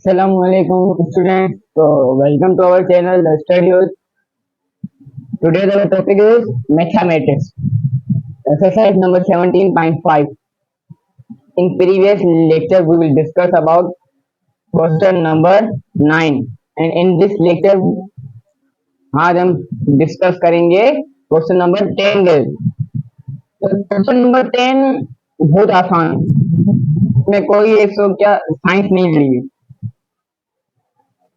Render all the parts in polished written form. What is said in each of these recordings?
Assalamualaikum students. So welcome to our channel The Studios. Today our topic is mathematics. Exercise number 17.5. In previous lecture we will discuss about question number 9 and in this lecture आज हम discuss करेंगे question number 10 के। तो question number 10 बहुत आसान है, इसमें कोई एक सौ क्या साइंस नहीं ली है,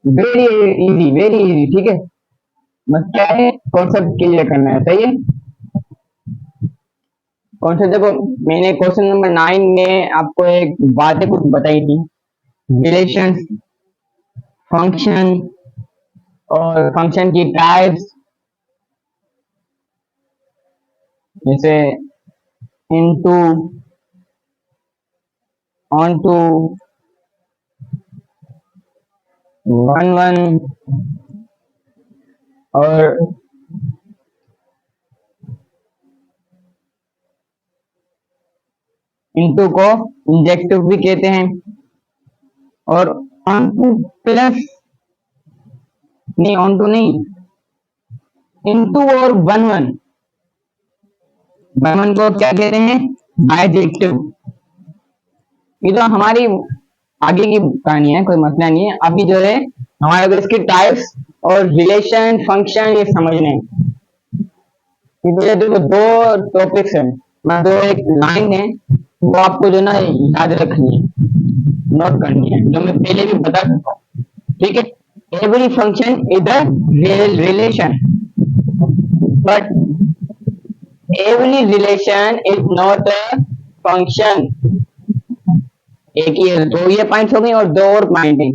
वेरी इजी, ठीक है। बस क्या है, कॉन्सेप्ट क्लियर करना है, सही है। कॉन्सेप्ट देखो, मैंने क्वेश्चन नंबर 9 में आपको एक बातें कुछ बताई थी, रिलेशन, फंक्शन और फंक्शन की टाइप्स, जैसे इनटू, ऑनटू, वन वन और इनटू को इंजेक्टिव भी कहते हैं, और ऑनटू प्लस नहीं, ऑनटू नहीं, इनटू और वन वन को क्या कहते हैं, बाइजेक्टिव। ये तो हमारी आगे की कहानी है, कोई मसला नहीं है। अभी जो है हमारे को इसकी टाइप्स और रिलेशन, फंक्शन ये समझने हैं। देखो दो टॉपिक्स हैं, दो एक लाइन है, वो आपको जो ना याद रखनी है, नोट करनी है, जो मैं पहले भी बता चुका हूँ, ठीक है। Every function is a relation, but every relation is not a function. एक ही है, तो ये पॉइंट्स हो गई और दो और पॉइंट है,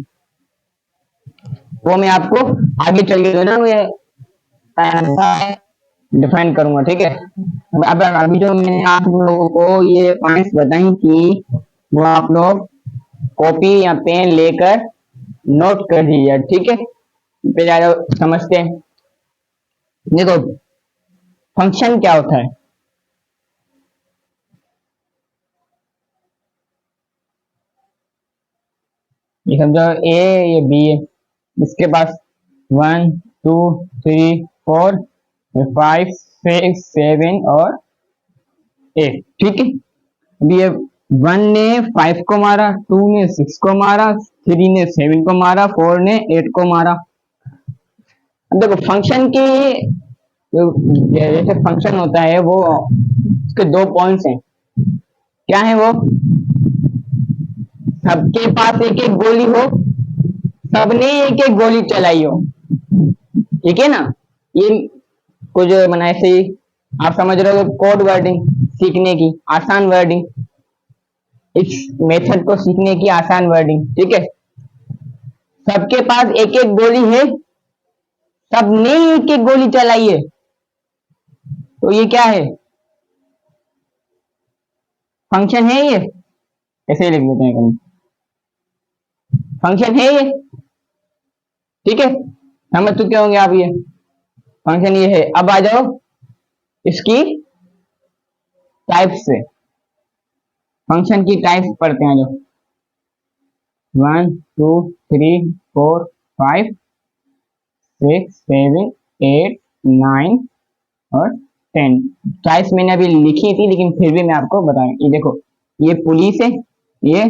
वो मैं आपको आगे चल के जो ना ये डिफाइन करूंगा, ठीक है। अब अभी जो मैंने आप लोगों को ये पॉइंट्स बताई थी, वो आप लोग कॉपी या पेन लेकर नोट कर दीजिए, ठीक है। पहले समझते हैं। देखो फंक्शन क्या होता है, ये समझो ए ये बी है, इसके पास 1 2 3 4 5 6 7 और 8, ठीक है। अभी ये 1 ने 5 को मारा, 2 ने 6 को मारा, 3 ने 7 को मारा, 4 ने 8 को मारा। अब देखो फंक्शन की जैसे फंक्शन होता है वो उसके दो पॉइंट्स हैं, क्या है वो, सबके पास एक एक गोली हो, सबने एक एक गोली चलाई हो, ठीक है ना। ये कुछ मना ऐसे ही आप समझ रहे हो, कोड वर्डिंग सीखने की आसान वर्डिंग, इस मेथड को सीखने की आसान वर्डिंग, ठीक है। सबके पास एक एक गोली है, सबने एक एक गोली चलाई है, तो ये क्या है, फंक्शन है ये, ऐसे ही लिख देते हैं, फंक्शन है ये, ठीक है। समझ चुके होंगे आप, ये फंक्शन ये है। अब आ जाओ इसकी टाइप्स से, फंक्शन की टाइप्स पढ़ते हैं। जो 1 2 3 4 5 6 7 8 9 और 10 टाइप्स मैंने अभी लिखी थी, लेकिन फिर भी मैं आपको बताऊं। ये देखो, ये पुलिस है, ये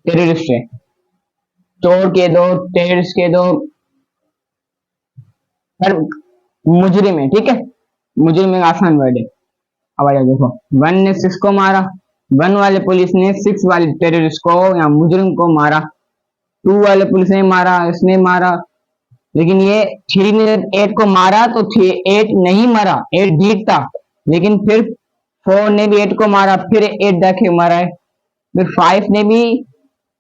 टेररिस्ट है, चोर के दो, टेररिस्ट के दो, मुजरिम है, ठीक है। मुजरिम एक आसान वर्ड है। अब आया देखो, 1 ने 6 को मारा, 1 वाले पुलिस ने 6 वाले टेररिस्ट को या मुजरिम को मारा, 2 वाले पुलिस ने मारा, इसने मारा, लेकिन ये 3 ने 8 को मारा तो 8 नहीं मरा, 8 ठीक था, लेकिन फिर 4 ने भी 8 को मारा, फिर 8 जाके मारा है, फिर 5 ने भी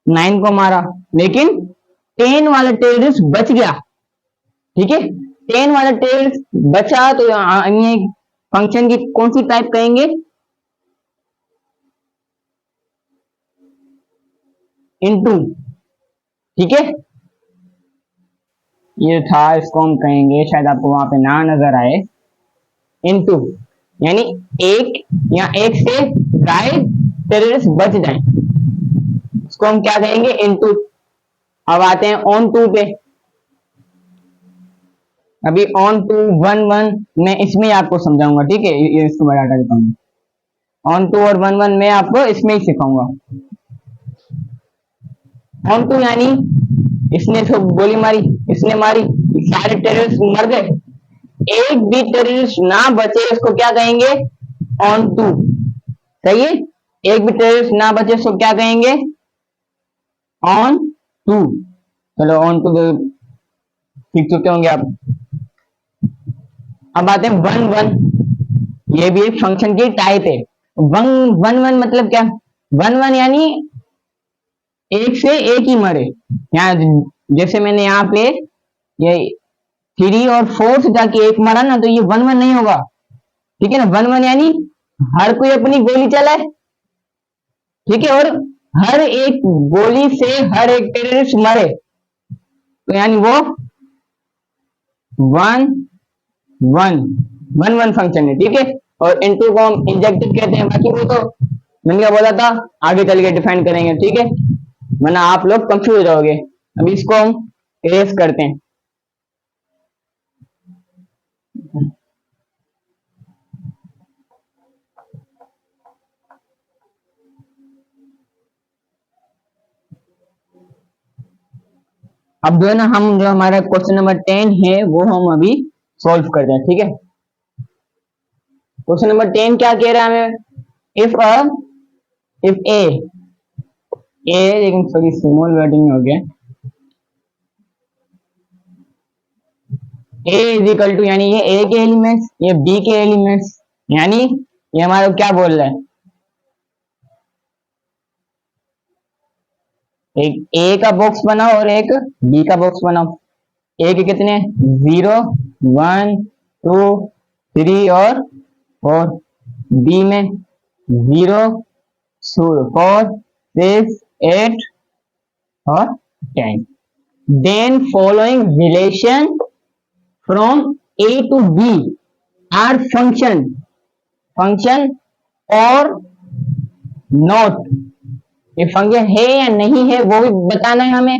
9 को मारा, लेकिन 10 वाला टेररिस्ट बच गया, ठीक है। 10 वाला टेररिस्ट बचा, तो ये फंक्शन की कौन सी टाइप कहेंगे, इनटू, ठीक है। ये था, इसको हम कहेंगे, शायद आपको वहां पे ना नजर आए, इनटू, यानी एक या एक से ज्यादा टेररिस्ट बच जाए, उसको हम क्या कहेंगे, इनटू, अब आते हैं ऑन टू पे। अभी ऑन टू 1 1 मैं इसमें ही आपको समझाऊंगा, ठीक है, ये इसको मैं डाटा देता हूँ। ऑन टू और 1 1 मैं आपको इसमें ही सिखाऊंगा। ऑन टू यानी इसने तो गोली मारी, इसने मारी, सारे टेररिस्ट मर गए, एक भी टेररिस्ट ना बचे, इसको क्या कहेंगे? On two. सही है, एक भी टेररिस्ट ना बचे इसको क्या कहेंगे? On two. चलो ऑन टू सीख चुके होंगे आप। अब आते हैं 1 1। ये भी एक फंक्शन की टाइप है। 1 1 मतलब क्या? 1 1 यानी एक से एक ही मरे। यहाँ जैसे मैंने यहाँ पे ये 3 और 4 से जाके एक मरा ना, तो ये 1 1 नहीं होगा, ठीक है ना। 1 1 यानी हर कोई अपनी गोली चलाए, ठीक है, और हर एक गोली से हर एक टेररिस्ट मरे, तो यानी वो 1 1 फंक्शन है, ठीक है। और इनटू को हम इंजेक्टिव कहते हैं, बाकी वो तो मैंने क्या बोला था, आगे चल के डिफाइन करेंगे, ठीक है, वरना आप लोग कंफ्यूज हो जाओगे। अभी इसको हम इरेज करते हैं। अब जो है ना, हम जो हमारा क्वेश्चन नंबर 10 है वो हम अभी सॉल्व करते हैं, ठीक है। क्वेश्चन नंबर 10 क्या कह रहा है हमें? इफ ए, लेकिन सॉरी स्मॉल वर्डिंग हो गया। ए इज इक्वल टू, यानी ये ए के एलिमेंट्स, ये बी के एलिमेंट्स, यानी ये हमारा क्या बोल रहा है? एक ए का बॉक्स बनाओ और एक बी का बॉक्स बनाओ। ए के कितने? 0 1 2 3 और 4। बी में 0 4 6 8 और 10। Then following relation from A to B are function और नॉट। ये फंक्शन है या नहीं है वो भी बताना है हमें।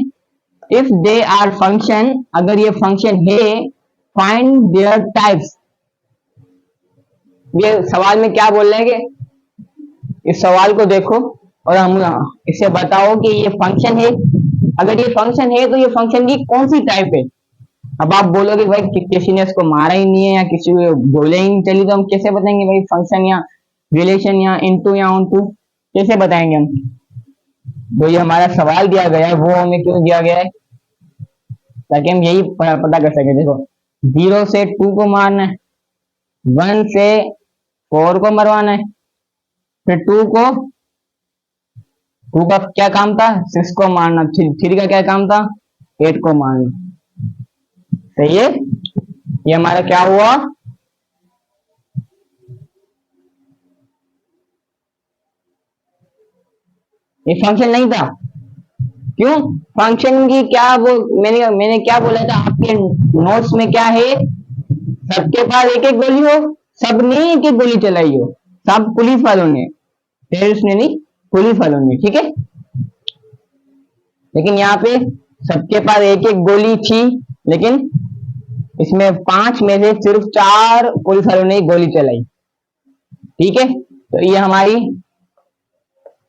इफ दे आर फंक्शन, अगर ये फंक्शन है, फाइंड देयर टाइप्स। ये सवाल में क्या बोल रहे हैं कि इस सवाल को देखो और हम इसे बताओ कि ये फंक्शन है। अगर ये फंक्शन है तो ये फंक्शन की कौन सी टाइप है। अब आप बोलोगे भाई किसी ने इसको मारा ही नहीं है या किसी को बोले ही नहीं चली, तो हम कैसे बताएंगे भाई फंक्शन या रिलेशन या इनटू या ऑन टू, कैसे बताएंगे हम? तो ये हमारा सवाल दिया गया है, वो हमें क्यों दिया गया है? ताकि हम यही पता कर सके। देखो 0 से 2 को मारना है, 1 से 4 को मरवाना है, फिर 2 का क्या काम था? 6 को मारना, 3 का क्या काम था? 8 को मारना। सही है, ये हमारा क्या हुआ? ये फंक्शन नहीं था। क्यों? फंक्शन की क्या वो, मैंने क्या बोला था आपके नोट्स में, क्या है? सबके पास एक एक गोली हो, सबने एक एक गोली चलाई हो, सब पुलिस वालों ने, टेररिस्ट ने नहीं, पुलिस वालों ने, ठीक है। लेकिन यहाँ पे सबके पास एक एक गोली थी, लेकिन इसमें 5 में से सिर्फ 4 पुलिस वालों ने गोली चलाई, ठीक है। तो ये हमारी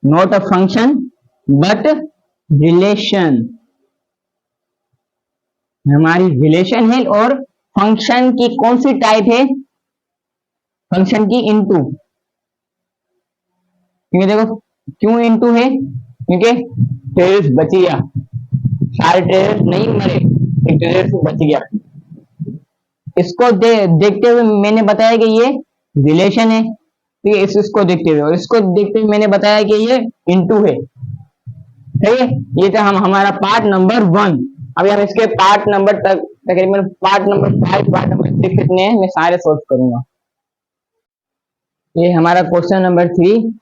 not a function but relation, हमारी रिलेशन है। और फंक्शन की कौन सी टाइप है? फंक्शन की इनटू। क्योंकि देखो क्यों इनटू है? क्योंकि टेररिस्ट बच गया, सारे टेररिस्ट नहीं मरे, एक टेररिस्ट बच गया। इसको देखते हुए मैंने बताया कि ये रिलेशन है, ठीक है, इसको देखते हुए, और इसको देखते हुए मैंने बताया कि ये इनटू है। सही है, ये था हमारा पार्ट नंबर 1। अभी हम इसके पार्ट नंबर तक तकरीबन पार्ट नंबर 5 पार्ट नंबर 6 कितने हैं मैं सारे सोल्व करूंगा। ये हमारा question number 3।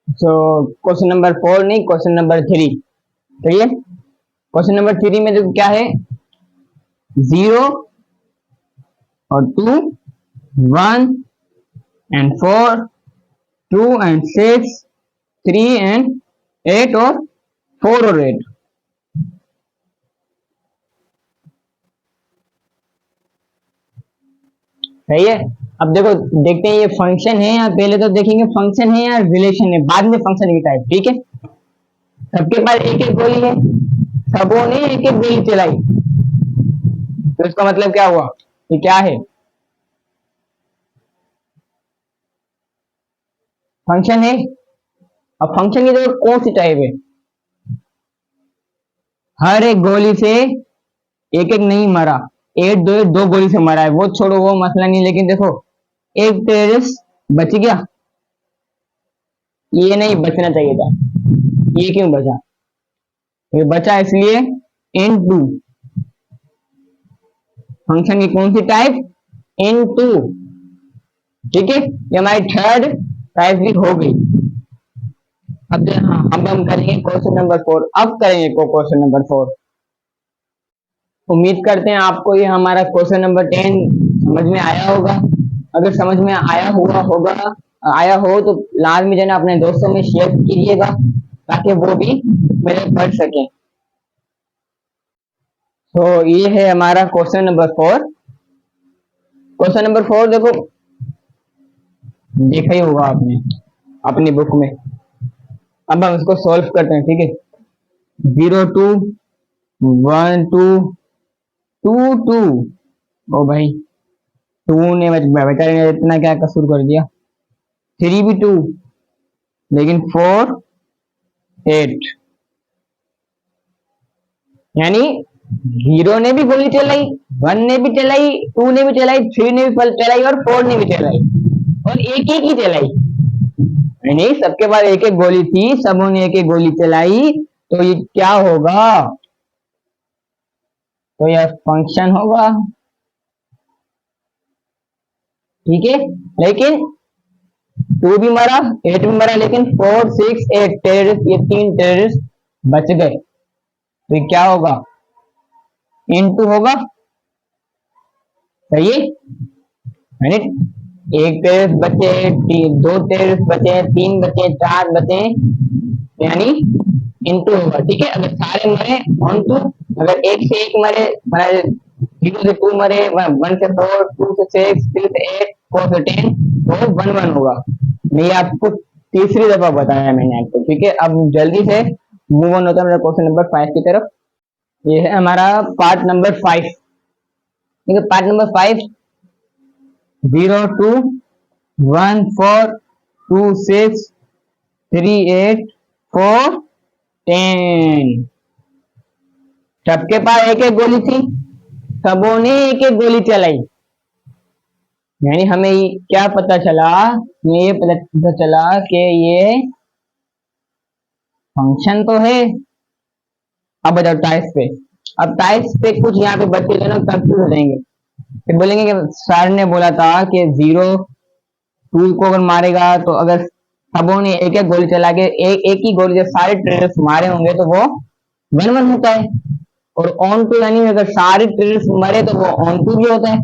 So question number 4 नहीं, क्वेश्चन नंबर 3। सही है, क्वेश्चन नंबर 3 में जो क्या है? 0 और 2 1 and 4 2 and 6 3 and 8 और 4 और 8। सही है। अब देखो देखते हैं ये फंक्शन है या पहले तो देखेंगे फंक्शन है या रिलेशन है, बाद में फंक्शन की टाइप। ठीक है, सबके पास एक एक गोली है, सबों ने एक एक गोली चलाई, तो इसका मतलब क्या हुआ, ये क्या है, फंक्शन है। अब फंक्शन की जगह कौन सी टाइप है, हर एक गोली से एक एक नहीं मरा, एक दो दो गोली से मरा है, वो छोड़ो वो मसला नहीं, लेकिन देखो एक टेररिस्ट बच गया, ये नहीं बचना चाहिए था, ये क्यों बचा, ये बचा इसलिए इन टू, फंक्शन की कौन सी टाइप, इन टू। ठीक है, ये हमारी थर्ड टाइप की हो गई। अब हाँ हम करेंगे क्वेश्चन नंबर 4, अब करेंगे क्वेश्चन नंबर 4। उम्मीद करते हैं आपको ये हमारा क्वेश्चन नंबर 10 समझ में आया होगा। अगर समझ में आया हो तो लास्ट में जो है ना अपने दोस्तों में शेयर कीजिएगा ताकि वो भी मेरे पढ़ सके। तो ये है हमारा क्वेश्चन नंबर 4। क्वेश्चन नंबर 4 देखो देखा ही होगा आपने अपनी बुक में। अब हम इसको सॉल्व करते हैं। ठीक है, 0 2 1 2 2 2, ओ भाई 2 ने बेचारे ने इतना क्या कसूर कर दिया, 3 भी 2, लेकिन 4 8, यानी 0 ने भी गोली चलाई, 1 ने भी चलाई, 2 ने भी चलाई, 3 ने भी चलाई और 4 ने भी चलाई, और एक एक ही चलाई, नहीं सबके पास एक एक गोली थी, सबों ने एक एक गोली चलाई, तो ये क्या होगा, तो यह फंक्शन होगा। ठीक है, लेकिन 2 भी मरा, 8 भी मरा, लेकिन 4 6 8 टेररिस्ट, ये 3 टेररिस्ट बच गए, तो ये क्या होगा, इनटू होगा। सही है, यानी एक टेररिस्ट बचे, 2 टेररिस्ट बचे, 3 बचे, 4 बचे, यानी इनटू होगा। ठीक है, अगर सारे मरे ऑन टू, अगर एक से एक मरे, 0 से 2 मरे, 1 से 4, 2 से 6, 3 से 8, 4 से 10, तो 1 1 होगा। मैं आपको तीसरी दफा बताया मैंने आपको। ठीक है, अब जल्दी से मूव ऑन होता है मेरा क्वेश्चन नंबर 5 की तरफ। ये है हमारा पार्ट नंबर 5। ठीक है, पार्ट नंबर 5, 0 2 1 4 2 6 3 8 4 10, सबके पास एक एक गोली थी, सबों ने एक एक गोली चलाई, यानी हमें क्या पता चला, ये पता चला कि ये फंक्शन तो है। अब बताओ टाइप्स पे, अब टाइप्स पे कुछ यहाँ पे बच्चे जो ना कंफ्यूज हो जाएंगे, फिर बोलेंगे कि सर ने बोला था कि 0 2 को अगर मारेगा तो अगर सबों ने एक एक गोली चला के एक ही गोली जब सारे ट्रेडर्स मारे होंगे तो वो 1 1 होता है, और ऑन टू यानी अगर सारे ट्रेडर्स मरे तो वो ऑन टू भी होता है।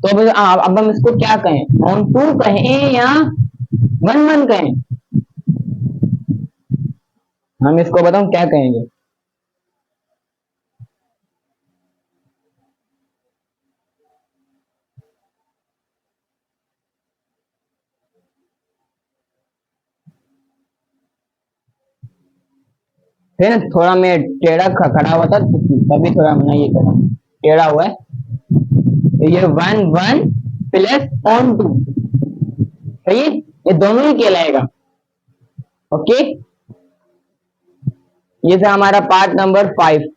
तो अब हम इसको क्या कहें, ऑन टू कहें या 1 1 कहें, हम इसको बताओ क्या कहेंगे, फिर थोड़ा मैं टेढ़ा खड़ा हुआ था तभी थोड़ा मैं ये करा टेढ़ा हुआ है, तो ये 1 1 प्लस ऑन टू, सही है, ये दोनों ही कहलाएगा। ओके, ये था हमारा पार्ट नंबर 5।